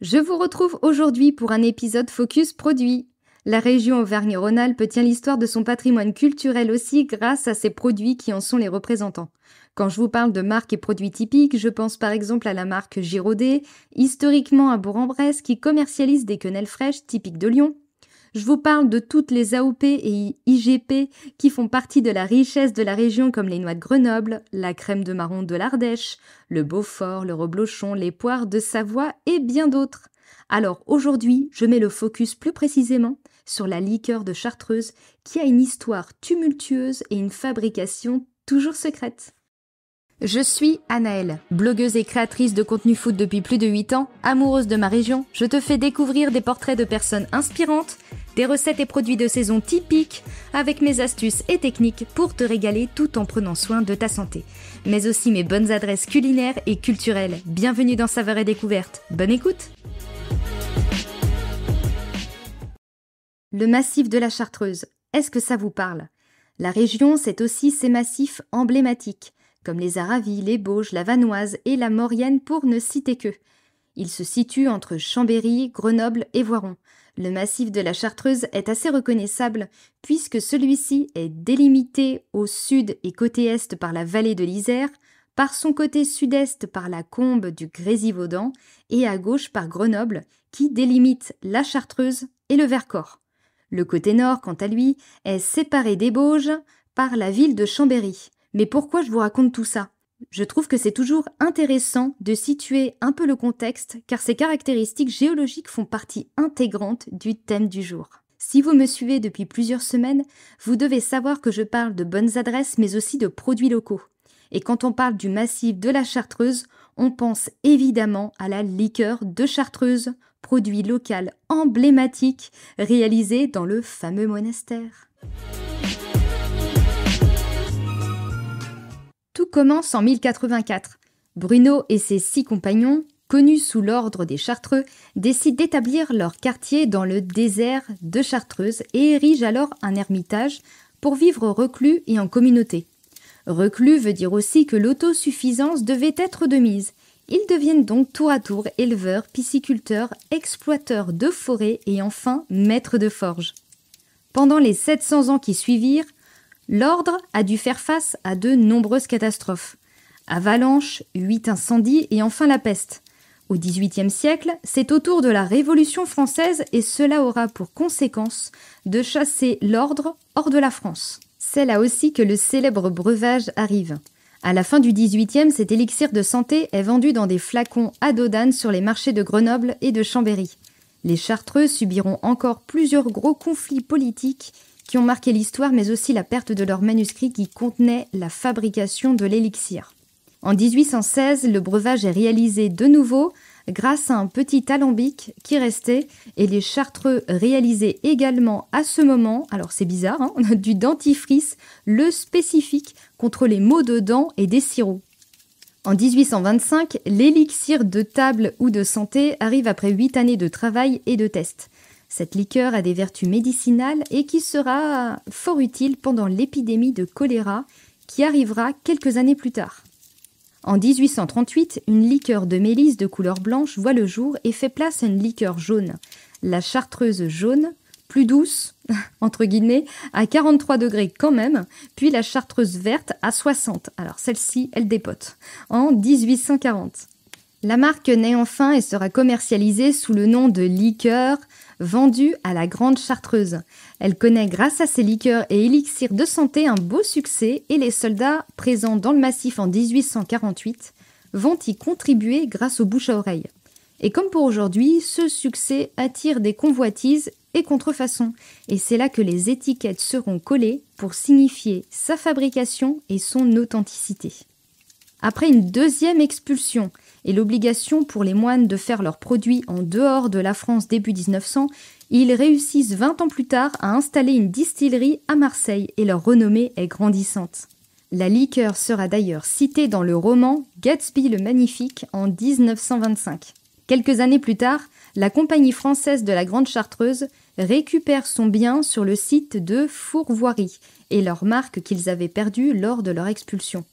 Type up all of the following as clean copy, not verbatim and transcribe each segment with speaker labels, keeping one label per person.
Speaker 1: Je vous retrouve aujourd'hui pour un épisode Focus Produit. La région Auvergne-Rhône-Alpes tient l'histoire de son patrimoine culturel aussi grâce à ses produits qui en sont les représentants. Quand je vous parle de marques et produits typiques, je pense par exemple à la marque Giraudet, historiquement à Bourg-en-Bresse, qui commercialise des quenelles fraîches typiques de Lyon. Je vous parle de toutes les AOP et IGP qui font partie de la richesse de la région comme les noix de Grenoble, la crème de marron de l'Ardèche, le Beaufort, le reblochon, les poires de Savoie et bien d'autres. Alors aujourd'hui, je mets le focus plus précisément sur la liqueur de Chartreuse qui a une histoire tumultueuse et une fabrication toujours secrète. Je suis Anaëlle, blogueuse et créatrice de contenu food depuis plus de 8 ans, amoureuse de ma région. Je te fais découvrir des portraits de personnes inspirantes, des recettes et produits de saison typiques, avec mes astuces et techniques pour te régaler tout en prenant soin de ta santé. Mais aussi mes bonnes adresses culinaires et culturelles. Bienvenue dans Saveurs et Découvertes. Bonne écoute! Le massif de la Chartreuse, est-ce que ça vous parle? La région, c'est aussi ses massifs emblématiques, comme les Aravis, les Bauges, la Vanoise et la Maurienne pour ne citer que. Il se situe entre Chambéry, Grenoble et Voiron. Le massif de la Chartreuse est assez reconnaissable puisque celui-ci est délimité au sud et côté est par la vallée de l'Isère, par son côté sud-est par la combe du Grésivaudan et à gauche par Grenoble qui délimite la Chartreuse et le Vercors. Le côté nord, quant à lui, est séparé des Bauges par la ville de Chambéry. Mais pourquoi je vous raconte tout ça? Je trouve que c'est toujours intéressant de situer un peu le contexte car ces caractéristiques géologiques font partie intégrante du thème du jour. Si vous me suivez depuis plusieurs semaines, vous devez savoir que je parle de bonnes adresses mais aussi de produits locaux. Et quand on parle du massif de la Chartreuse, on pense évidemment à la liqueur de Chartreuse, produit local emblématique réalisé dans le fameux monastère. Tout commence en 1084. Bruno et ses 6 compagnons, connus sous l'ordre des Chartreux, décident d'établir leur quartier dans le désert de Chartreuse et érigent alors un ermitage pour vivre reclus et en communauté. Reclus veut dire aussi que l'autosuffisance devait être de mise. Ils deviennent donc tour à tour éleveurs, pisciculteurs, exploiteurs de forêts et enfin maîtres de forge. Pendant les 700 ans qui suivirent, l'ordre a dû faire face à de nombreuses catastrophes. Avalanches, 8 incendies et enfin la peste. Au XVIIIe siècle, c'est au tour de la Révolution française et cela aura pour conséquence de chasser l'ordre hors de la France. C'est là aussi que le célèbre breuvage arrive. À la fin du XVIIIe, cet élixir de santé est vendu dans des flacons à dos d'âne sur les marchés de Grenoble et de Chambéry. Les Chartreux subiront encore plusieurs gros conflits politiques qui ont marqué l'histoire, mais aussi la perte de leurs manuscrits qui contenaient la fabrication de l'élixir. En 1816, le breuvage est réalisé de nouveau grâce à un petit alambic qui restait et les Chartreux réalisaient également à ce moment, alors c'est bizarre, du dentifrice, le spécifique contre les maux de dents et des sirops. En 1825, l'élixir de table ou de santé arrive après 8 années de travail et de tests. Cette liqueur a des vertus médicinales et qui sera fort utile pendant l'épidémie de choléra qui arrivera quelques années plus tard. En 1838, une liqueur de mélisse de couleur blanche voit le jour et fait place à une liqueur jaune. La Chartreuse jaune, plus douce, entre guillemets, à 43 degrés quand même, puis la Chartreuse verte à 60. Alors celle-ci, elle dépote. En 1840. La marque naît enfin et sera commercialisée sous le nom de liqueur vendue à la Grande Chartreuse. Elle connaît grâce à ses liqueurs et élixirs de santé un beau succès et les soldats présents dans le massif en 1848 vont y contribuer grâce aux bouche à oreille. Et comme pour aujourd'hui, ce succès attire des convoitises et contrefaçons. Et c'est là que les étiquettes seront collées pour signifier sa fabrication et son authenticité. Après une deuxième expulsion et l'obligation pour les moines de faire leurs produits en dehors de la France début 1900, ils réussissent 20 ans plus tard à installer une distillerie à Marseille et leur renommée est grandissante. La liqueur sera d'ailleurs citée dans le roman Gatsby le Magnifique en 1925. Quelques années plus tard, la Compagnie française de la Grande Chartreuse récupère son bien sur le site de Fourvoirie et leur marque qu'ils avaient perdue lors de leur expulsion.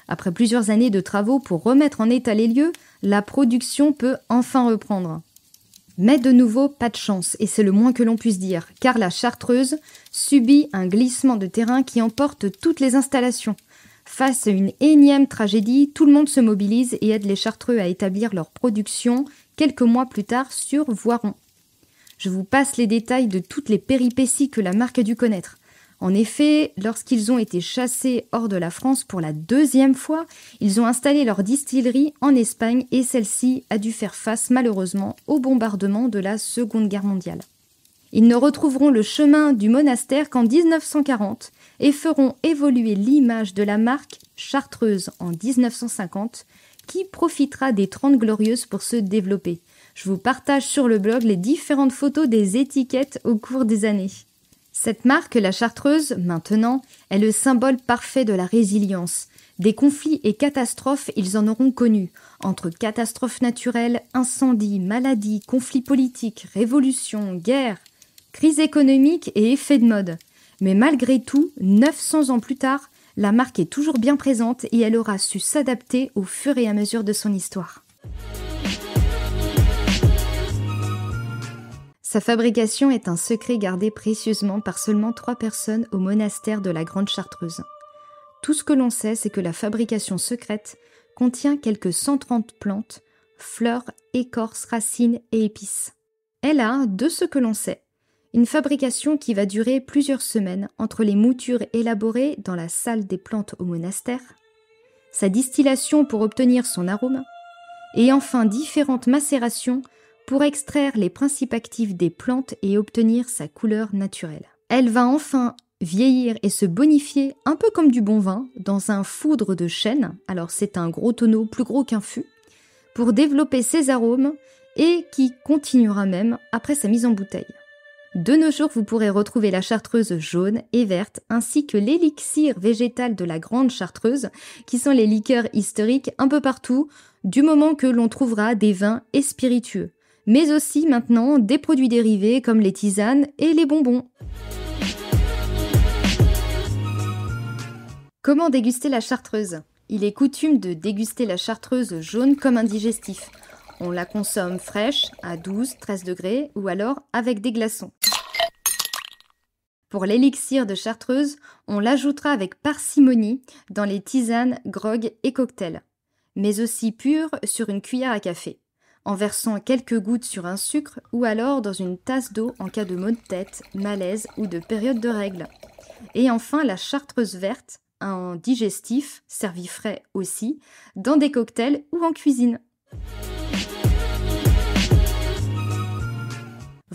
Speaker 1: Après plusieurs années de travaux pour remettre en état les lieux, la production peut enfin reprendre. Mais de nouveau, pas de chance, et c'est le moins que l'on puisse dire, car la Chartreuse subit un glissement de terrain qui emporte toutes les installations. Face à une énième tragédie, tout le monde se mobilise et aide les Chartreux à établir leur production quelques mois plus tard sur Voiron. Je vous passe les détails de toutes les péripéties que la marque a dû connaître. En effet, lorsqu'ils ont été chassés hors de la France pour la 2e fois, ils ont installé leur distillerie en Espagne et celle-ci a dû faire face malheureusement au bombardement de la Seconde Guerre mondiale. Ils ne retrouveront le chemin du monastère qu'en 1940 et feront évoluer l'image de la marque Chartreuse en 1950 qui profitera des 30 Glorieuses pour se développer. Je vous partage sur le blog les différentes photos des étiquettes au cours des années. Cette marque, la Chartreuse, maintenant, est le symbole parfait de la résilience. Des conflits et catastrophes, ils en auront connu. Entre catastrophes naturelles, incendies, maladies, conflits politiques, révolutions, guerres, crise économique et effets de mode. Mais malgré tout, 900 ans plus tard, la marque est toujours bien présente et elle aura su s'adapter au fur et à mesure de son histoire. Sa fabrication est un secret gardé précieusement par seulement 3 personnes au monastère de la Grande Chartreuse. Tout ce que l'on sait, c'est que la fabrication secrète contient quelques 130 plantes, fleurs, écorces, racines et épices. Elle a, de ce que l'on sait, une fabrication qui va durer plusieurs semaines entre les moutures élaborées dans la salle des plantes au monastère, sa distillation pour obtenir son arôme, et enfin différentes macérations pour extraire les principes actifs des plantes et obtenir sa couleur naturelle. Elle va enfin vieillir et se bonifier un peu comme du bon vin dans un foudre de chêne, alors c'est un gros tonneau plus gros qu'un fût, pour développer ses arômes et qui continuera même après sa mise en bouteille. De nos jours, vous pourrez retrouver la Chartreuse jaune et verte ainsi que l'élixir végétal de la Grande Chartreuse qui sont les liqueurs historiques un peu partout du moment que l'on trouvera des vins et spiritueux. Mais aussi maintenant des produits dérivés comme les tisanes et les bonbons. Comment déguster la Chartreuse ? Il est coutume de déguster la Chartreuse jaune comme un digestif. On la consomme fraîche, à 12-13 degrés, ou alors avec des glaçons. Pour l'élixir de Chartreuse, on l'ajoutera avec parcimonie dans les tisanes, grogs et cocktails, mais aussi pur sur une cuillère à café, en versant quelques gouttes sur un sucre ou alors dans une tasse d'eau en cas de maux de tête, malaise ou de période de règles. Et enfin la Chartreuse verte, un digestif, servi frais aussi, dans des cocktails ou en cuisine.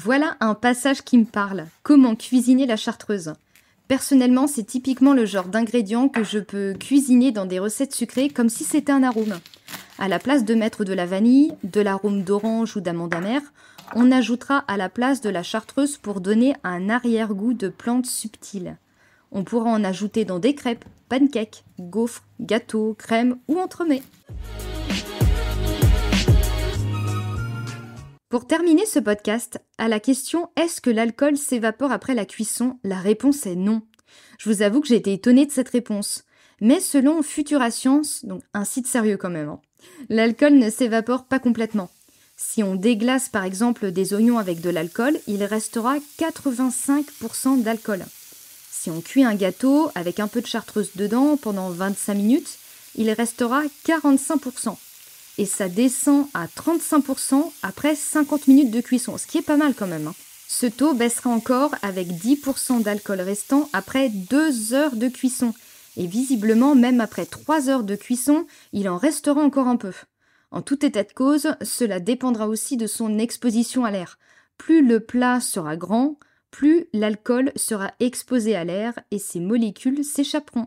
Speaker 1: Voilà un passage qui me parle. Comment cuisiner la Chartreuse ? Personnellement, c'est typiquement le genre d'ingrédient que je peux cuisiner dans des recettes sucrées comme si c'était un arôme. À la place de mettre de la vanille, de l'arôme d'orange ou d'amande amère, on ajoutera à la place de la Chartreuse pour donner un arrière-goût de plantes subtiles. On pourra en ajouter dans des crêpes, pancakes, gaufres, gâteaux, crèmes ou entremets. Pour terminer ce podcast, à la question « Est-ce que l'alcool s'évapore après la cuisson ?», la réponse est non. Je vous avoue que j'ai été étonnée de cette réponse. Mais selon Futura Science, donc un site sérieux quand même, l'alcool ne s'évapore pas complètement. Si on déglace par exemple des oignons avec de l'alcool, il restera 85% d'alcool. Si on cuit un gâteau avec un peu de chartreuse dedans pendant 25 minutes, il restera 45%. Et ça descend à 35% après 50 minutes de cuisson, ce qui est pas mal quand même. Ce taux baissera encore avec 10% d'alcool restant après 2 heures de cuisson. Et visiblement, même après 3 heures de cuisson, il en restera encore un peu. En tout état de cause, cela dépendra aussi de son exposition à l'air. Plus le plat sera grand, plus l'alcool sera exposé à l'air et ses molécules s'échapperont.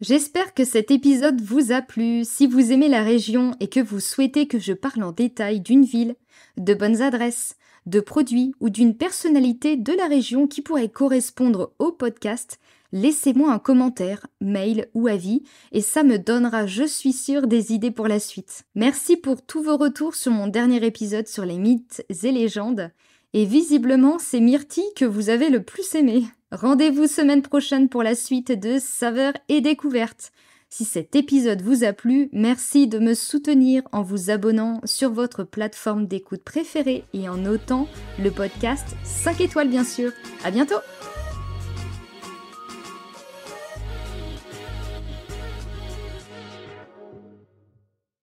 Speaker 1: J'espère que cet épisode vous a plu. Si vous aimez la région et que vous souhaitez que je parle en détail d'une ville, de bonnes adresses, de produits ou d'une personnalité de la région qui pourrait correspondre au podcast, laissez-moi un commentaire, mail ou avis et ça me donnera, je suis sûre, des idées pour la suite. Merci pour tous vos retours sur mon dernier épisode sur les mythes et légendes. Et visiblement, c'est Myrtille que vous avez le plus aimé. Rendez-vous semaine prochaine pour la suite de Saveurs et Découvertes. Si cet épisode vous a plu, merci de me soutenir en vous abonnant sur votre plateforme d'écoute préférée et en notant le podcast 5 étoiles bien sûr. À bientôt!